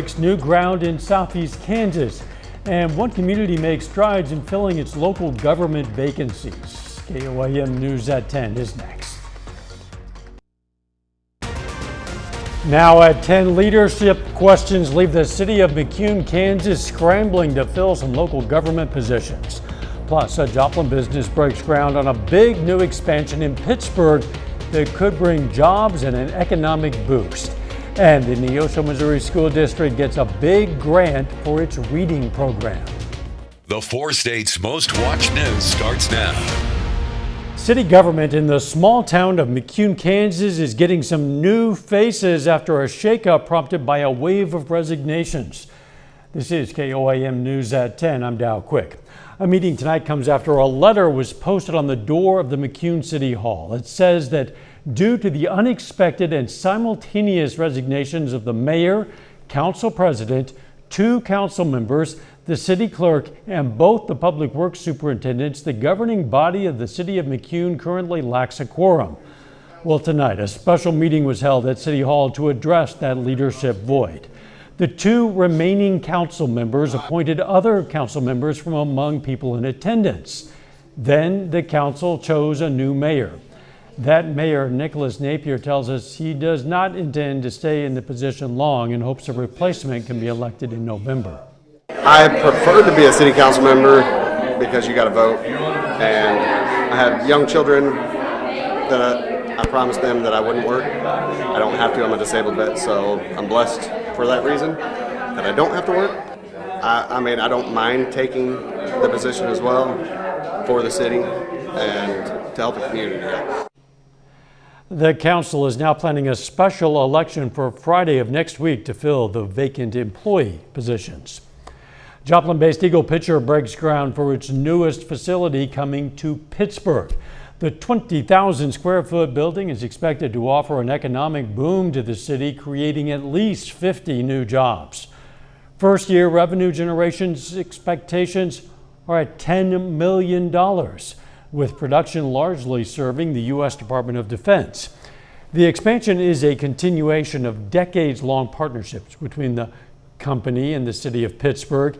Breaks new ground in southeast Kansas, and one community makes strides in filling its local government vacancies. KOAM News at 10 is next. Now at 10, leadership questions leave the city of McCune, Kansas scrambling to fill some local government positions. Plus, a Joplin business breaks ground on a big new expansion in Pittsburgh that could bring jobs and an economic boost. And the Neosho, Missouri School District gets a big grant for its reading program. The 4 states' most watched news starts now. City government in the small town of McCune, Kansas is getting some new faces after a shakeup prompted by a wave of resignations. This is KOAM News at 10. I'm Dow Quick. A meeting tonight comes after a letter was posted on the door of the McCune City Hall. It says that due to the unexpected and simultaneous resignations of the mayor, council president, 2 council members, the city clerk, and both the public works superintendents, the governing body of the city of McCune currently lacks a quorum. Well, tonight, a special meeting was held at City Hall to address that leadership void. The 2 remaining council members appointed other council members from among people in attendance. Then the council chose a new mayor. That mayor, Nicholas Napier, tells us he does not intend to stay in the position long and hopes a replacement can be elected in November. I prefer to be a city council member because you got to vote, and I have young children that I promised them that I wouldn't work. I don't have to. I'm a disabled vet, so I'm blessed for that reason that I don't have to work. I mean, I don't mind taking the position as well for the city and to help the community. The council is now planning a special election for Friday of next week to fill the vacant employee positions. Joplin-based EaglePicher breaks ground for its newest facility coming to Pittsburgh. The 20,000 square foot building is expected to offer an economic boom to the city, creating at least 50 new jobs. First year revenue generation's expectations are at $10 million, with production largely serving the U.S. Department of Defense. The expansion is a continuation of decades-long partnerships between the company and the city of Pittsburgh.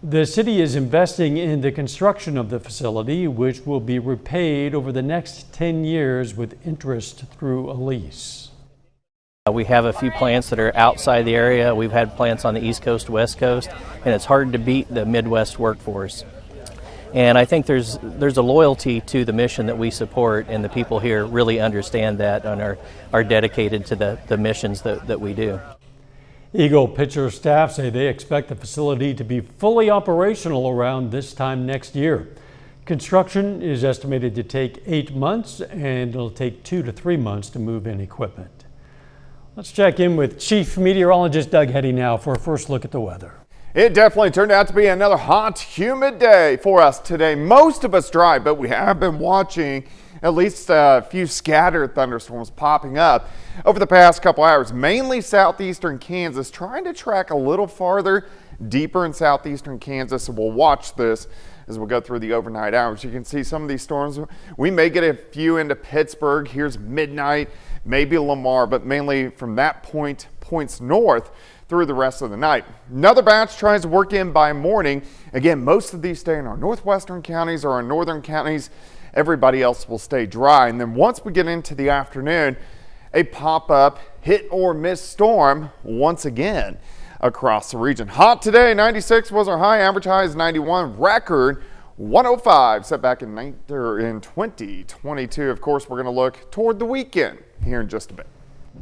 The city is investing in the construction of the facility, which will be repaid over the next 10 years with interest through a lease. We have a few plants that are outside the area. We've had plants on the East Coast, West Coast, and it's hard to beat the Midwest workforce. And I think there's a loyalty to the mission that we support, and the people here really understand that and are dedicated to the missions that we do. EaglePicher staff say they expect the facility to be fully operational around this time next year. Construction is estimated to take 8 months, and it'll take 2 to 3 months to move in equipment. Let's check in with Chief Meteorologist Doug Heddy now for a first look at the weather. It definitely turned out to be another hot, humid day for us today. Most of us dry, but we have been watching at least a few scattered thunderstorms popping up over the past couple hours, mainly southeastern Kansas, trying to track a little farther deeper in southeastern Kansas. So we'll watch this as we go through the overnight hours. You can see some of these storms. We may get a few into Pittsburgh. Here's midnight, maybe Lamar, but mainly from that point, points north through the rest of the night. Another batch tries to work in by morning. Again, most of these stay in our northwestern counties or our northern counties. Everybody else will stay dry. And then once we get into the afternoon, a pop-up hit or miss storm once again across the region. Hot today, 96 was our high, average high is 91, record 105 set back in 2022. Of course, we're going to look toward the weekend here in just a bit.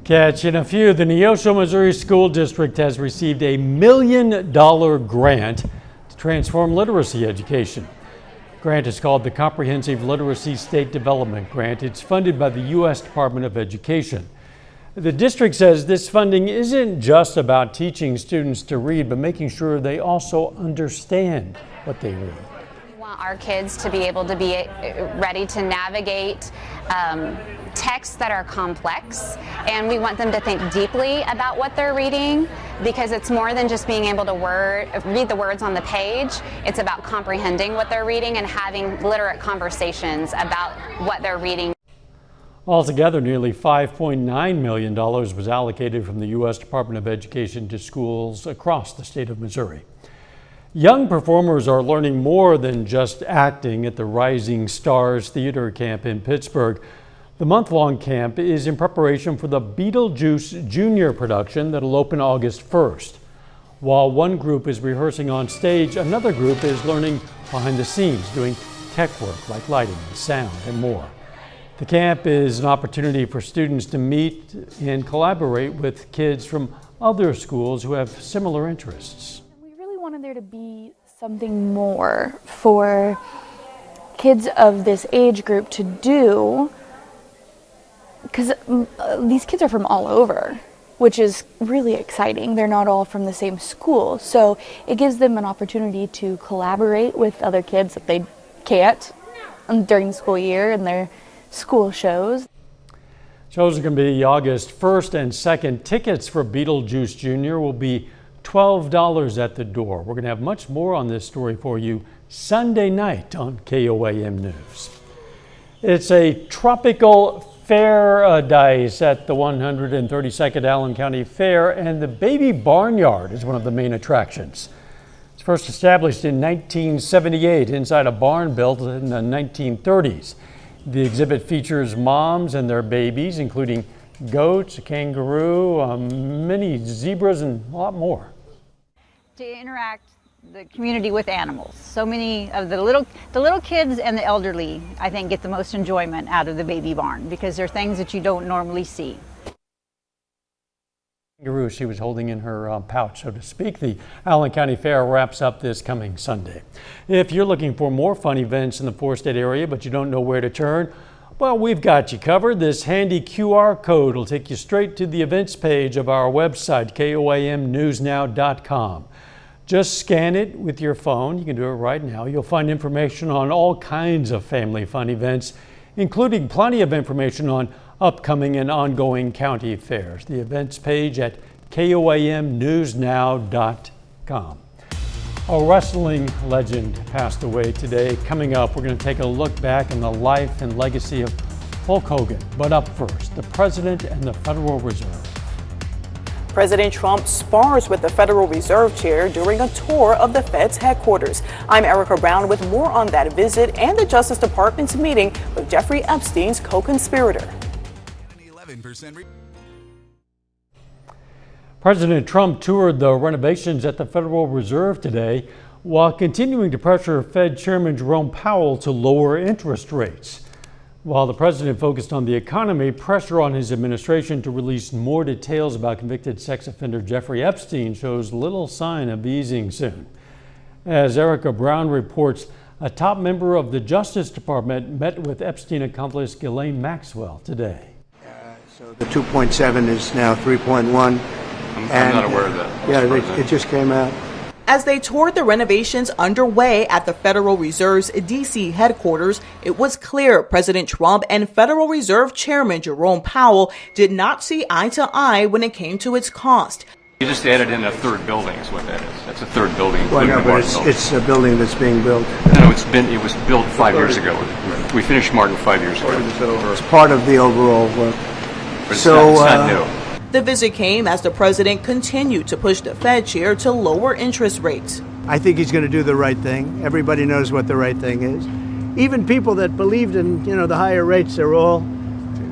Catching a few, the Neosho, Missouri School District has received a $1 million grant to transform literacy education. Grant is called the Comprehensive Literacy State Development Grant. It's funded by the U.S. Department of Education. The district says this funding isn't just about teaching students to read, but making sure they also understand what they read. We want our kids to be able to be ready to navigate texts that are complex, and we want them to think deeply about what they're reading, because it's more than just being able to read the words on the page. It's about comprehending what they're reading and having literate conversations about what they're reading. Altogether, nearly $5.9 million was allocated from the U.S. Department of Education to schools across the state of Missouri. Young performers are learning more than just acting at the Rising Stars Theater Camp in Pittsburgh. The month-long camp is in preparation for the Beetlejuice Junior production that'll open August 1st. While one group is rehearsing on stage, another group is learning behind the scenes, doing tech work like lighting and sound and more. The camp is an opportunity for students to meet and collaborate with kids from other schools who have similar interests. We really wanted there to be something more for kids of this age group to do, because these kids are from all over, which is really exciting. They're not all from the same school, so it gives them an opportunity to collaborate with other kids that they can't during the school year and their school shows. Shows are going to be August 1st and 2nd. Tickets for Beetlejuice Jr. will be $12 at the door. We're going to have much more on this story for you Sunday night on KOAM News. It's a tropical paradise at the 132nd Allen County Fair, and the Baby Barnyard is one of the main attractions. It's first established in 1978 inside a barn built in the 1930s. The exhibit features moms and their babies, including goats, a kangaroo, many zebras, and a lot more. To interact the community with animals. So many of the little kids and the elderly, I think, get the most enjoyment out of the baby barn because they're things that you don't normally see. Kangaroo she was holding in her pouch, so to speak. The Allen County Fair wraps up this coming Sunday. If you're looking for more fun events in the four-state area but you don't know where to turn, well, we've got you covered. This handy QR code will take you straight to the events page of our website, koamnewsnow.com. Just scan it with your phone. You can do it right now. You'll find information on all kinds of family fun events, including plenty of information on upcoming and ongoing county fairs. The events page at koamnewsnow.com. A wrestling legend passed away today. Coming up, we're going to take a look back on the life and legacy of Hulk Hogan. But up first, the President and the Federal Reserve. President Trump spars with the Federal Reserve Chair during a tour of the Fed's headquarters. I'm Erica Brown with more on that visit and the Justice Department's meeting with Jeffrey Epstein's co-conspirator. President Trump toured the renovations at the Federal Reserve today while continuing to pressure Fed Chairman Jerome Powell to lower interest rates. While the president focused on the economy, pressure on his administration to release more details about convicted sex offender Jeffrey Epstein shows little sign of easing soon. As Erica Brown reports, a top member of the Justice Department met with Epstein accomplice Ghislaine Maxwell today. So the 2.7 is now 3.1. I'm not aware of that. Yeah, it just came out. As they toured the renovations underway at the Federal Reserve's D.C. headquarters, it was clear President Trump and Federal Reserve Chairman Jerome Powell did not see eye to eye when it came to its cost. You just added in a third building is what that is. That's a third building. Well, no, but it's a building that's being built. No, it was built 5 years ago. We finished Martin 5 years ago. It's part of the overall work. But it's not new. The visit came as the president continued to push the Fed chair to lower interest rates. I think he's going to do the right thing. Everybody knows what the right thing is. Even people that believed in, the higher rates, they're all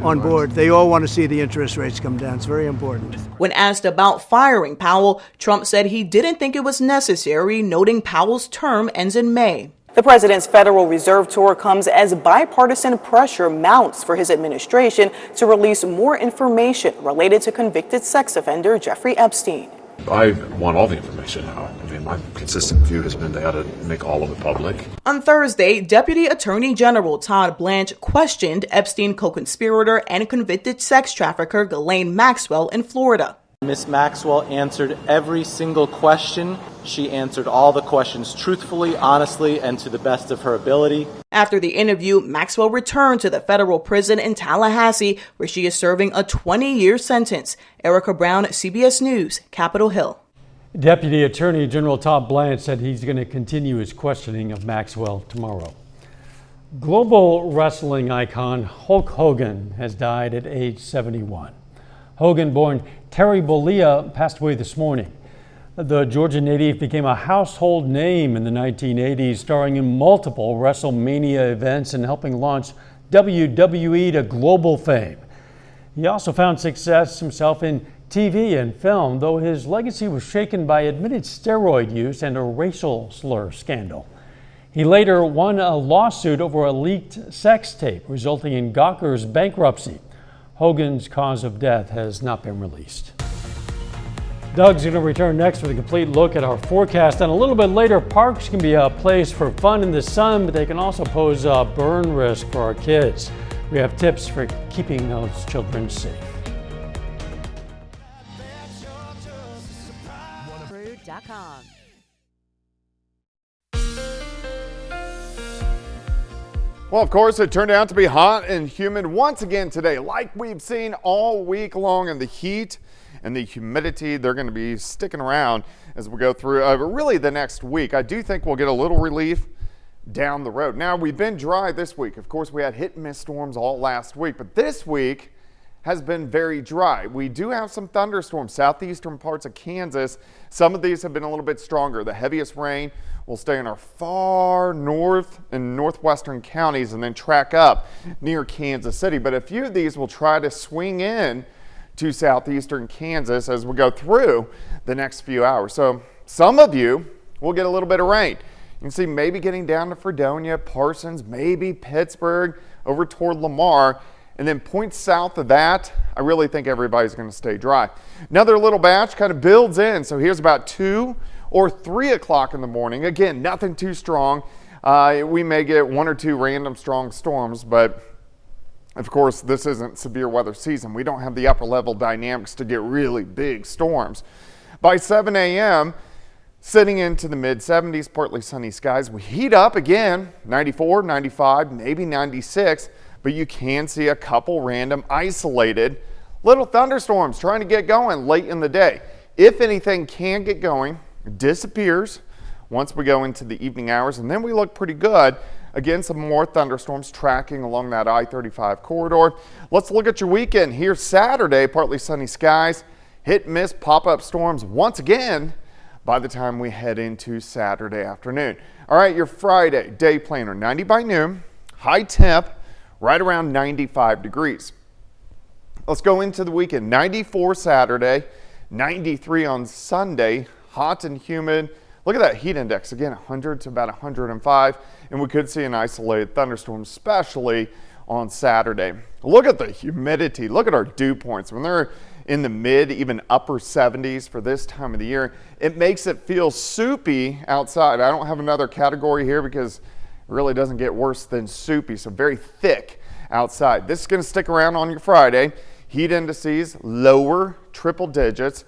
on board. They all want to see the interest rates come down. It's very important. When asked about firing Powell, Trump said he didn't think it was necessary, noting Powell's term ends in May. The president's Federal Reserve tour comes as bipartisan pressure mounts for his administration to release more information related to convicted sex offender Jeffrey Epstein. I want all the information out. I mean, my consistent view has been they ought to make all of it public. On Thursday, Deputy Attorney General Todd Blanche questioned Epstein co-conspirator and convicted sex trafficker Ghislaine Maxwell in Florida. Ms. Maxwell answered every single question. She answered all the questions truthfully, honestly, and to the best of her ability. After the interview, Maxwell returned to the federal prison in Tallahassee, where she is serving a 20-year sentence. Erica Brown, CBS News, Capitol Hill. Deputy Attorney General Todd Blanche said he's going to continue his questioning of Maxwell tomorrow. Global wrestling icon Hulk Hogan has died at age 71. Hogan, born Terry Bollea, passed away this morning. The Georgia native became a household name in the 1980s, starring in multiple WrestleMania events and helping launch WWE to global fame. He also found success himself in TV and film, though his legacy was shaken by admitted steroid use and a racial slur scandal. He later won a lawsuit over a leaked sex tape, resulting in Gawker's bankruptcy. Hogan's cause of death has not been released. Doug's going to return next with a complete look at our forecast. And a little bit later, parks can be a place for fun in the sun, but they can also pose a burn risk for our kids. We have tips for keeping those children safe. Well, of course, it turned out to be hot and humid once again today, like we've seen all week long, and the heat and the humidity, they're going to be sticking around as we go through really the next week. I do think we'll get a little relief down the road. Now, we've been dry this week. Of course, we had hit and miss storms all last week, but this week has been very dry. We do have some thunderstorms, southeastern parts of Kansas. Some of these have been a little bit stronger. The heaviest rain will stay in our far north and northwestern counties and then track up near Kansas City. But a few of these will try to swing in to southeastern Kansas as we go through the next few hours. So some of you will get a little bit of rain. You can see maybe getting down to Fredonia, Parsons, maybe Pittsburgh, over toward Lamar. And then points south of that, I really think everybody's going to stay dry. Another little batch kind of builds in. So here's about 2 or 3 o'clock in the morning. Again, nothing too strong. We may get 1 or 2 random strong storms, but of course, this isn't severe weather season. We don't have the upper level dynamics to get really big storms. By 7 a.m., sitting into the mid 70s, partly sunny skies. We heat up again, 94, 95, maybe 96. But you can see a couple random isolated little thunderstorms trying to get going late in the day. If anything can get going, it disappears once we go into the evening hours, and then we look pretty good. Again, some more thunderstorms tracking along that I-35 corridor. Let's look at your weekend. Here's Saturday, partly sunny skies, hit and miss pop-up storms once again by the time we head into Saturday afternoon. All right, your Friday day planner, 90 by noon, high temp, right around 95 degrees. Let's go into the weekend. 94 Saturday, 93 on Sunday, hot and humid. Look at that heat index, again, 100 to about 105, and we could see an isolated thunderstorm, especially on Saturday. Look at the humidity. Look at our dew points. When they're in the mid, even upper 70s for this time of the year, it makes it feel soupy outside. I don't have another category here because it really doesn't get worse than soupy, so very thick outside. This is going to stick around on your Friday. Heat indices, lower triple digits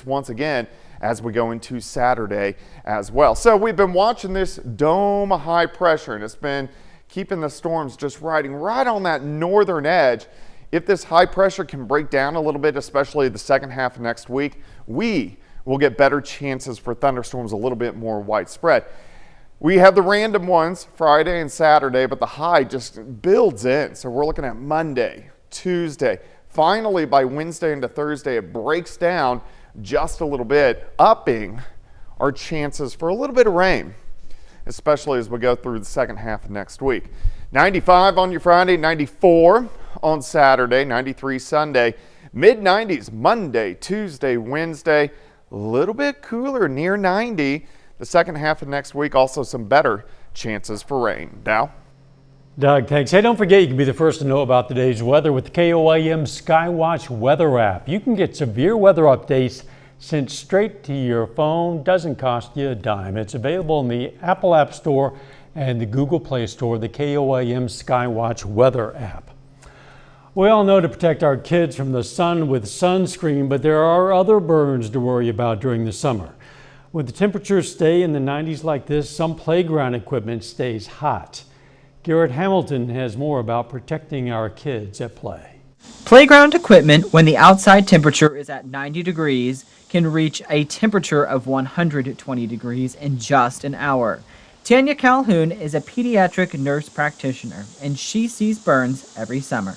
once again as we go into Saturday as well. So we've been watching this dome of high pressure, and it's been keeping the storms just riding right on that northern edge. If this high pressure can break down a little bit, especially the second half of next week, we will get better chances for thunderstorms a little bit more widespread. We have the random ones Friday and Saturday, but the high just builds in. So we're looking at Monday, Tuesday. Finally, by Wednesday into Thursday, it breaks down just a little bit, upping our chances for a little bit of rain, especially as we go through the second half of next week. 95 on your Friday, 94 on Saturday, 93 Sunday, mid-90s Monday, Tuesday, Wednesday, a little bit cooler, near 90. The second half of next week, also some better chances for rain. Dow? Doug, thanks. Hey, don't forget you can be the first to know about today's weather with the KOAM Skywatch weather app. You can get severe weather updates sent straight to your phone. Doesn't cost you a dime. It's available in the Apple App Store and the Google Play Store, the KOAM Skywatch weather app. We all know to protect our kids from the sun with sunscreen, but there are other burns to worry about during the summer. When the temperatures stay in the 90s like this, some playground equipment stays hot. Garrett Hamilton has more about protecting our kids at play. Playground equipment, when the outside temperature is at 90 degrees, can reach a temperature of 120 degrees in just an hour. Tanya Calhoun is a pediatric nurse practitioner, and she sees burns every summer.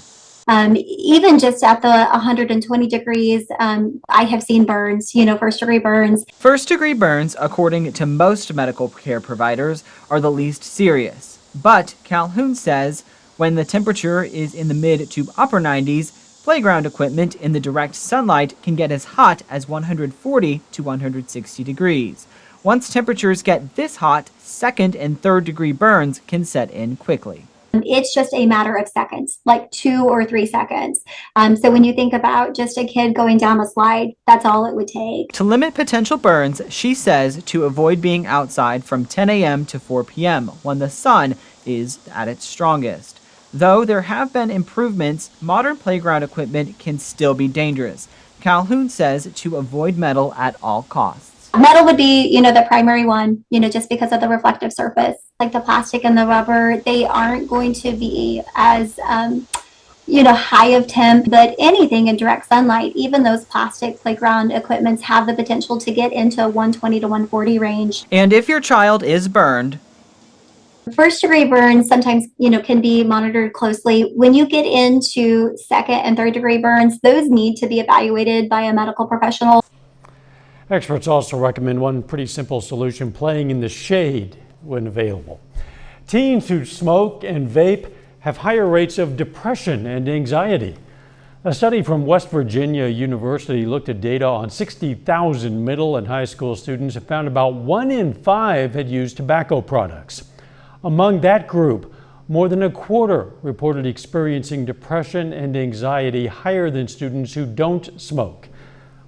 Even just at the 120 degrees, I have seen burns, first-degree burns. First-degree burns, according to most medical care providers, are the least serious. But Calhoun says when the temperature is in the mid to upper 90s, playground equipment in the direct sunlight can get as hot as 140 to 160 degrees. Once temperatures get this hot, second and third degree burns can set in quickly. It's just a matter of seconds, like 2 or 3 seconds. So when you think about just a kid going down a slide, that's all it would take. To limit potential burns, she says to avoid being outside from 10 a.m. to 4 p.m. when the sun is at its strongest. Though there have been improvements, modern playground equipment can still be dangerous. Calhoun says to avoid metal at all costs. Metal would be, the primary one, just because of the reflective surface. Like the plastic and the rubber, they aren't going to be as, high of temp, but anything in direct sunlight, even those plastic playground equipments have the potential to get into 120 to 140 range. And if your child is burned, first-degree burns sometimes, can be monitored closely. When you get into second and third-degree burns, those need to be evaluated by a medical professional. Experts also recommend one pretty simple solution: playing in the shade when available. Teens who smoke and vape have higher rates of depression and anxiety. A study from West Virginia University looked at data on 60,000 middle and high school students and found about 1 in 5 had used tobacco products. Among that group, more than a quarter reported experiencing depression and anxiety higher than students who don't smoke.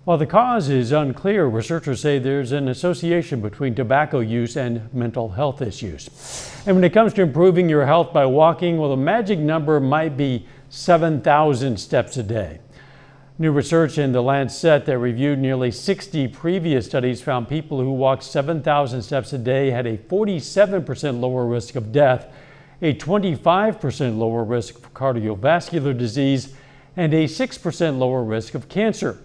While the cause is unclear, researchers say there's an association between tobacco use and mental health issues. And when it comes to improving your health by walking, well, the magic number might be 7,000 steps a day. New research in The Lancet that reviewed nearly 60 previous studies found people who walked 7,000 steps a day had a 47% lower risk of death, a 25% lower risk for cardiovascular disease, and a 6% lower risk of cancer.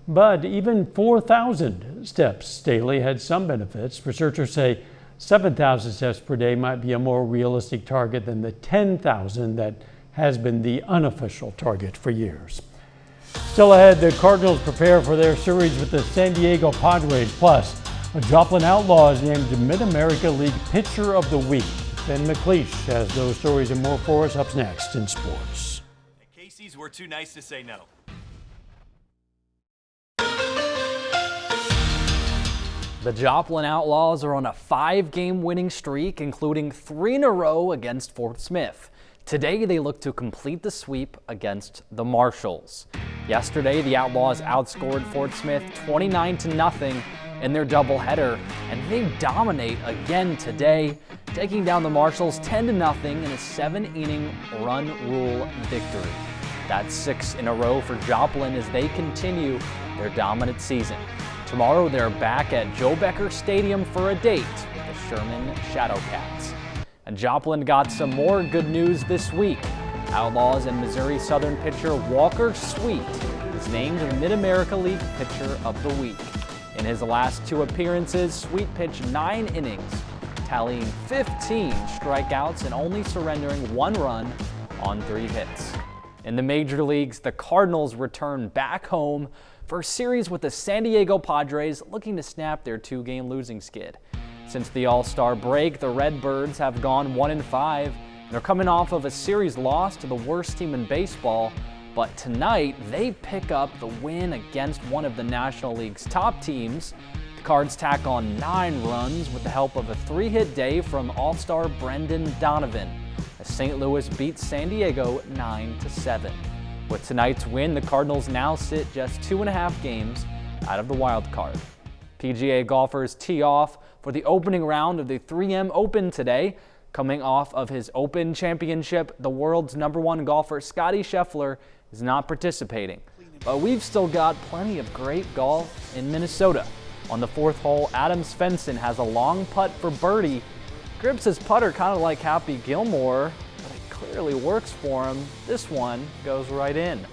But even 4,000 steps daily had some benefits. Researchers say 7,000 steps per day might be a more realistic target than the 10,000 that has been the unofficial target for years. Still ahead, the Cardinals prepare for their series with the San Diego Padres. Plus, a Joplin Outlaw is named the Mid-America League Pitcher of the Week. Ben McCune has those stories and more for us up next in sports. At Casey's, we're too nice to say no. The Joplin Outlaws are on a 5-game winning streak, including 3 in a row against Fort Smith. Today, they look to complete the sweep against the Marshalls. Yesterday, the Outlaws outscored Fort Smith 29-0 in their doubleheader, and they dominate again today, taking down the Marshalls 10-0 in a 7-inning run rule victory. That's 6 in a row for Joplin as they continue their dominant season. Tomorrow, they're back at Joe Becker Stadium for a date with the Sherman Shadowcats. And Joplin got some more good news this week. Outlaws and Missouri Southern pitcher Walker Sweet is named the Mid-America League Pitcher of the Week. In his last 2 appearances, Sweet pitched 9 innings, tallying 15 strikeouts and only surrendering 1 run on 3 hits. In the major leagues, the Cardinals return back home for a series with the San Diego Padres, looking to snap their 2-game losing skid. Since the All-Star break, the Redbirds have gone 1-5, and they're coming off of a series loss to the worst team in baseball. But tonight, they pick up the win against one of the National League's top teams. The Cards tack on 9 runs with the help of a 3-hit day from All-Star Brendan Donovan, as St. Louis beats San Diego 9-7. With tonight's win, the Cardinals now sit just 2.5 games out of the wild card. PGA golfers tee off for the opening round of the 3M Open today. Coming off of his Open Championship, the world's #1 golfer Scottie Scheffler is not participating. But we've still got plenty of great golf in Minnesota. On the 4th hole, Adam Svensson has a long putt for birdie. Grips his putter kind of like Happy Gilmore, but it clearly works for him. This one goes right in.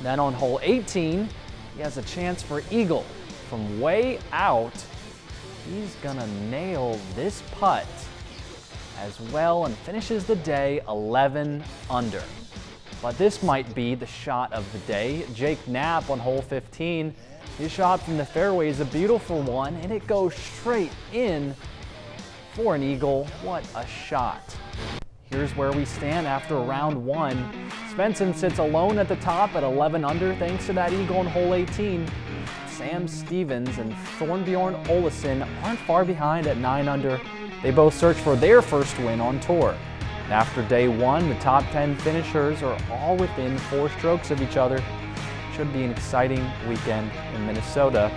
Then on hole 18, he has a chance for eagle from way out. he's gonna nail this putt as well and finishes the day 11 under. But this might be the shot of the day. Jake Knapp on hole 15. His shot from the fairway is a beautiful one, and it goes straight in for an eagle. What a shot. Here's where we stand after round one. Svensson sits alone at the top at 11 under thanks to that eagle on hole 18. Sam Stevens and Thornbjorn Olesen aren't far behind at 9 under. They both search for their first win on tour. After day one, the top 10 finishers are all within 4 strokes of each other. Should be an exciting weekend in Minnesota.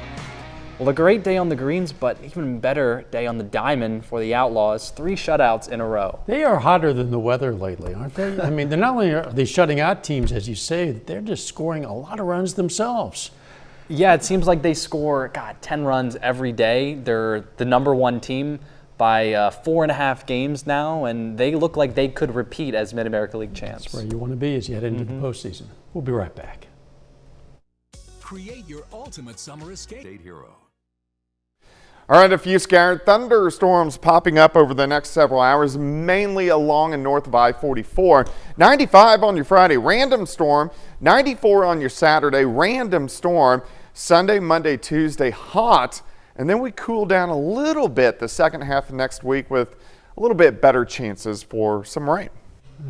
Well, a great day on the greens, but even better day on the diamond for the Outlaws. 3 shutouts in a row. They are hotter than the weather lately, aren't they? I mean, they're not only are they shutting out teams, as you say, they're just scoring a lot of runs themselves. Yeah, it seems like they score, 10 runs every day. They're the #1 team by 4.5 games now, and they look like they could repeat as Mid-America League champs. That's where you want to be as you head into the postseason. We'll be right back. Create your ultimate summer escape. Hero. All right, a few scattered thunderstorms popping up over the next several hours, mainly along and north of I-44. 95 on your Friday, random storm. 94 on your Saturday, random storm. Sunday, Monday, Tuesday, hot. And then we cool down a little bit the second half of next week with a little bit better chances for some rain.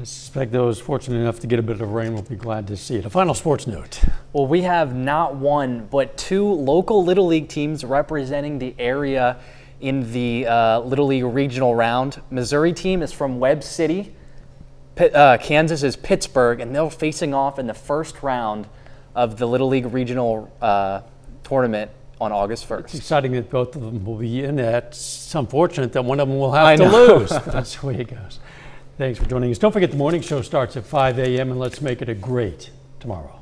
I suspect those fortunate enough to get a bit of rain will be glad to see it. A final sports note. Well, we have not one, but 2 local Little League teams representing the area in the Little League regional round. Missouri team is from Webb City. Kansas is Pittsburgh, and they're facing off in the first round of the Little League regional tournament on August 1st. It's exciting that both of them will be in it. It's unfortunate that one of them will have to lose, but that's the way it goes. Thanks for joining us. Don't forget the morning show starts at 5 a.m. and let's make it a great tomorrow.